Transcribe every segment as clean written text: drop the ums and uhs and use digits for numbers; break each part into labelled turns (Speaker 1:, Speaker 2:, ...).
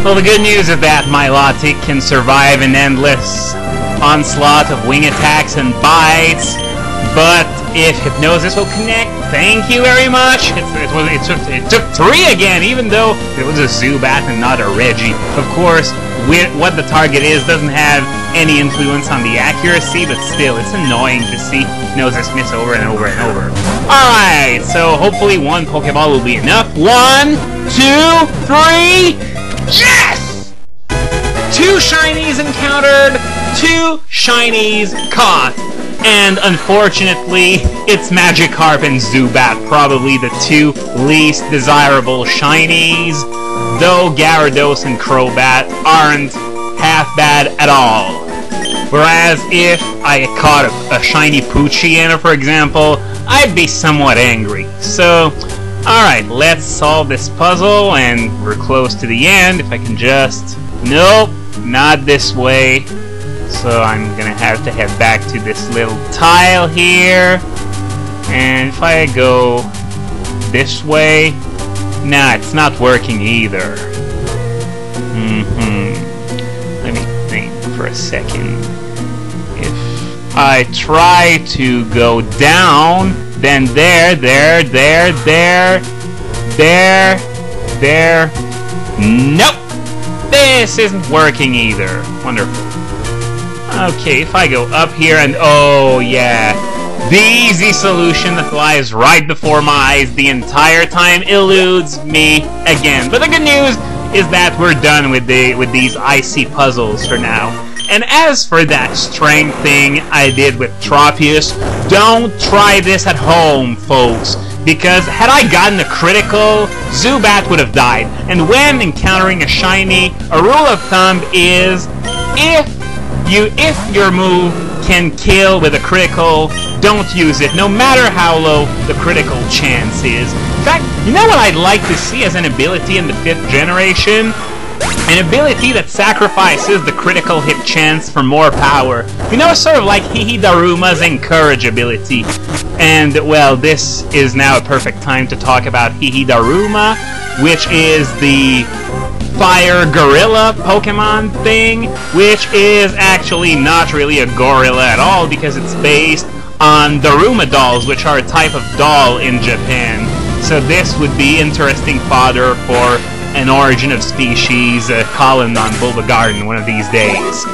Speaker 1: Well, the good news is that my Milotic can survive an endless onslaught of wing attacks and bites, but if Hypnosis will connect, thank you very much! It took 3 again, even though it was a Zubat and not a Reggie. Of course, what the target is doesn't have any influence on the accuracy, but still, it's annoying to see Hypnosis miss over and over and over. Alright, so hopefully one Pokeball will be enough. 1, 2, 3... Yes! 2 shinies encountered, 2 shinies caught. And unfortunately, it's Magikarp and Zubat, probably the 2 least desirable shinies, though Gyarados and Crobat aren't half bad at all. Whereas if I caught a shiny Poochyena, for example, I'd be somewhat angry. So, alright, let's solve this puzzle, and we're close to the end. If I can just... Nope, not this way. So I'm gonna have to head back to this little tile here. And if I go this way... Nah, it's not working either. Let me think for a second. If I try to go down, then there... Nope! This isn't working either. Wonderful. Okay, if I go up here and... Oh, yeah. The easy solution that lies right before my eyes the entire time eludes me again. But the good news is that we're done with these icy puzzles for now. And as for that strength thing I did with Tropius, don't try this at home, folks. Because had I gotten a critical, Zubat would have died. And when encountering a shiny, a rule of thumb is if your move can kill with a critical, don't use it, no matter how low the critical chance is. In fact, you know what I'd like to see as an ability in the 5th generation? An ability that sacrifices the critical hit chance for more power. You know, sort of like Hihidaruma's Encourage ability. And, well, this is now a perfect time to talk about Hihidaruma, which is the Fire Gorilla Pokemon thing, which is actually not really a gorilla at all because it's based on Daruma dolls, which are a type of doll in Japan. So this would be interesting fodder for an Origin of Species column on Bulba Garden one of these days.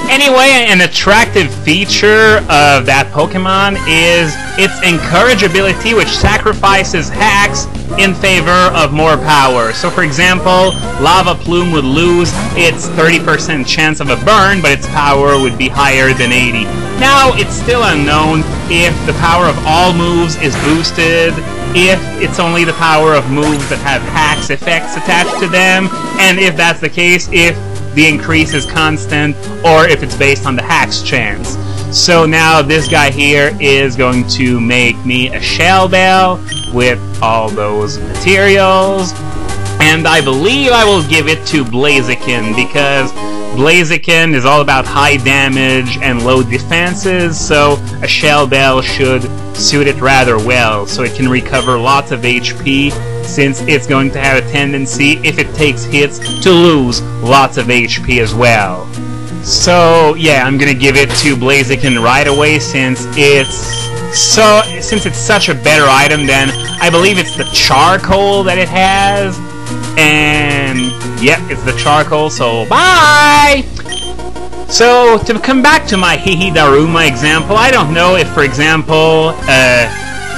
Speaker 1: Anyway, an attractive feature of that Pokemon is its Encourage ability, which sacrifices hacks in favor of more power. So for example, Lava Plume would lose its 30% chance of a burn, but its power would be higher than 80. Now, it's still unknown if the power of all moves is boosted, if it's only the power of moves that have hacks effects attached to them, and if that's the case, if the increase is constant, or if it's based on the hacks chance. So now this guy here is going to make me a Shell Bell with all those materials, and I believe I will give it to Blaziken, because Blaziken is all about high damage and low defenses, so a Shell Bell should suit it rather well, so it can recover lots of HP, since it's going to have a tendency, if it takes hits, to lose lots of HP as well. So yeah, I'm gonna give it to Blaziken right away, since it's such a better item than, I believe it's the charcoal that it has. And yep, it's the charcoal, so bye! So, to come back to my Hihidaruma example, I don't know if, for example,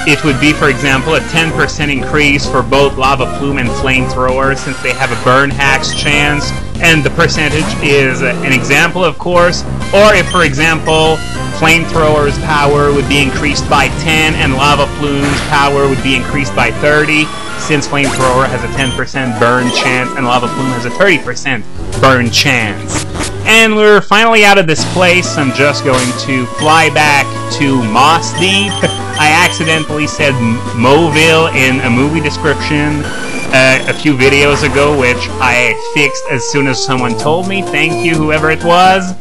Speaker 1: it would be, for example, a 10% increase for both Lava Plume and Flamethrower, since they have a burn hacks chance, and the percentage is an example, of course, or if, for example, Flamethrower's power would be increased by 10, and Lava Plume's power would be increased by 30, since Flamethrower has a 10% burn chance, and Lava Plume has a 30% burn chance. And we're finally out of this place. I'm just going to fly back to Mossdeep. I accidentally said Moville in a movie description a few videos ago, which I fixed as soon as someone told me. Thank you, whoever it was.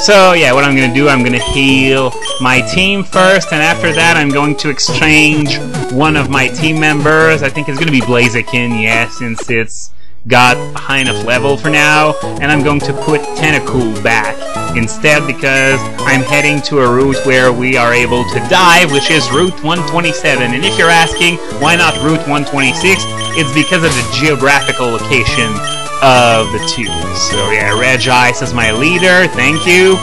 Speaker 1: So yeah, what I'm going to do, I'm going to heal my team first, and after that I'm going to exchange one of my team members. I think it's going to be Blaziken, yeah, since it's got a high enough level for now, and I'm going to put Tentacool back instead because I'm heading to a route where we are able to dive, which is Route 127. And if you're asking why not Route 126, it's because of the geographical location of the two. So yeah, Regice is my leader, thank you.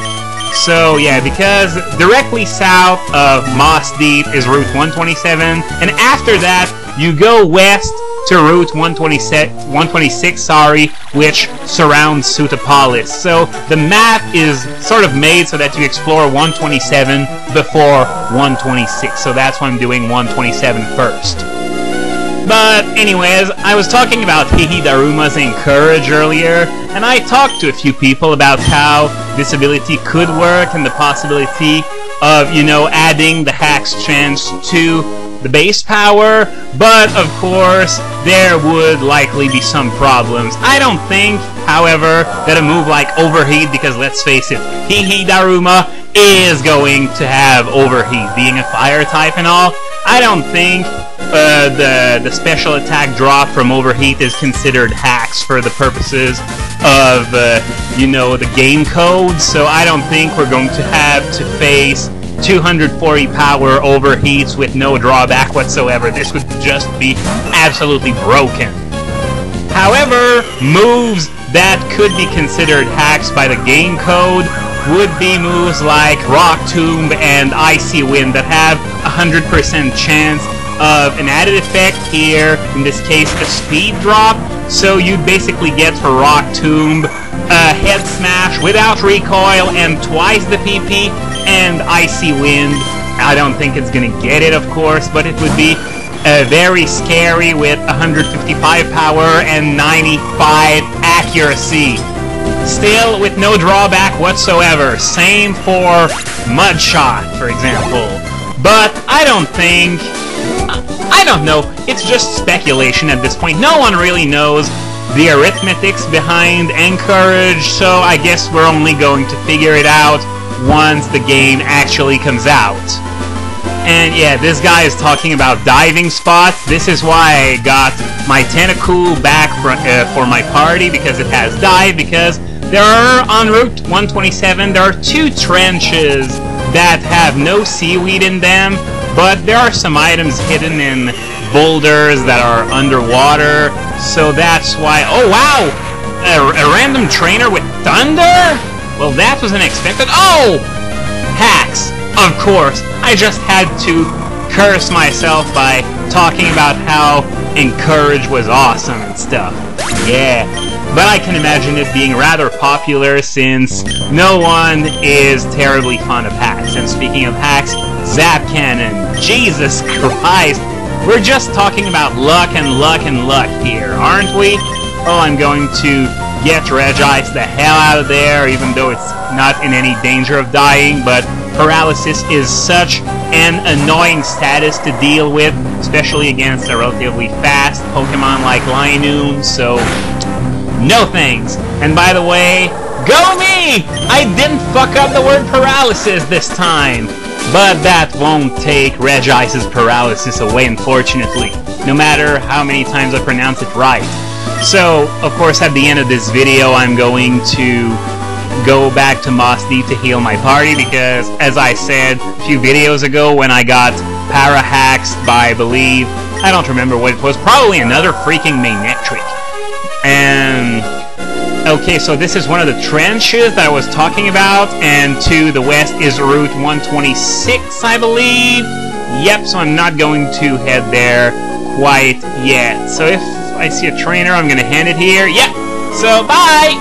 Speaker 1: So yeah, because directly south of Mossdeep is Route 127, and after that you go west to Route 126, which surrounds Sutapolis. So the map is sort of made so that you explore 127 before 126. So that's why I'm doing 127 first. But anyways, I was talking about Hihidaruma's Encourage earlier, and I talked to a few people about how this ability could work and the possibility of, you know, adding the Hax chance to the base power, but of course there would likely be some problems. I don't think, however, that a move like Overheat, because let's face it, Hihidaruma is going to have Overheat, being a fire type and all. I don't think the special attack drop from Overheat is considered hacks for the purposes of, you know, the game code, so I don't think we're going to have to face 240 power Overheats with no drawback whatsoever. This would just be absolutely broken. However, moves that could be considered hacks by the game code would be moves like Rock Tomb and Icy Wind that have 100% chance of an added effect here, in this case a speed drop. So you'd basically get for Rock Tomb a head smash without recoil and twice the PP, and Icy Wind, I don't think it's gonna get it, of course, but it would be very scary with 155 power and 95 accuracy. Still with no drawback whatsoever. Same for Mudshot, for example. But I don't think... I don't know. It's just speculation at this point. No one really knows the arithmetics behind Encourage, so I guess we're only going to figure it out once the game actually comes out. And yeah, this guy is talking about diving spots. This is why I got my Tentacool back for my party, because it has dive, because there are, on Route 127, there are 2 trenches that have no seaweed in them, but there are some items hidden in boulders that are underwater, so that's why... Oh wow! A random trainer with thunder? Well, that was unexpected. Oh! Hacks! Of course, I just had to curse myself by talking about how Encourage was awesome and stuff. Yeah, but I can imagine it being rather popular since no one is terribly fond of hacks. And speaking of hacks, Zap Cannon. Jesus Christ! We're just talking about luck and luck and luck here, aren't we? Oh, I'm going to get Regice the hell out of there, even though it's not in any danger of dying, but paralysis is such an annoying status to deal with, especially against a relatively fast Pokemon like Linoon, so no thanks. And by the way, go me! I didn't fuck up the word paralysis this time, but that won't take Regice's paralysis away, unfortunately, no matter how many times I pronounce it right. So, of course, at the end of this video, I'm going to go back to Mossdeep to heal my party, because, as I said a few videos ago, when I got parahax'd by, I believe, I don't remember what it was, probably another freaking Magnetric. And, okay, so this is one of the trenches that I was talking about, and to the west is Route 126, I believe. Yep, so I'm not going to head there quite yet. So if I see a trainer, I'm gonna hand it here. Yep, so bye!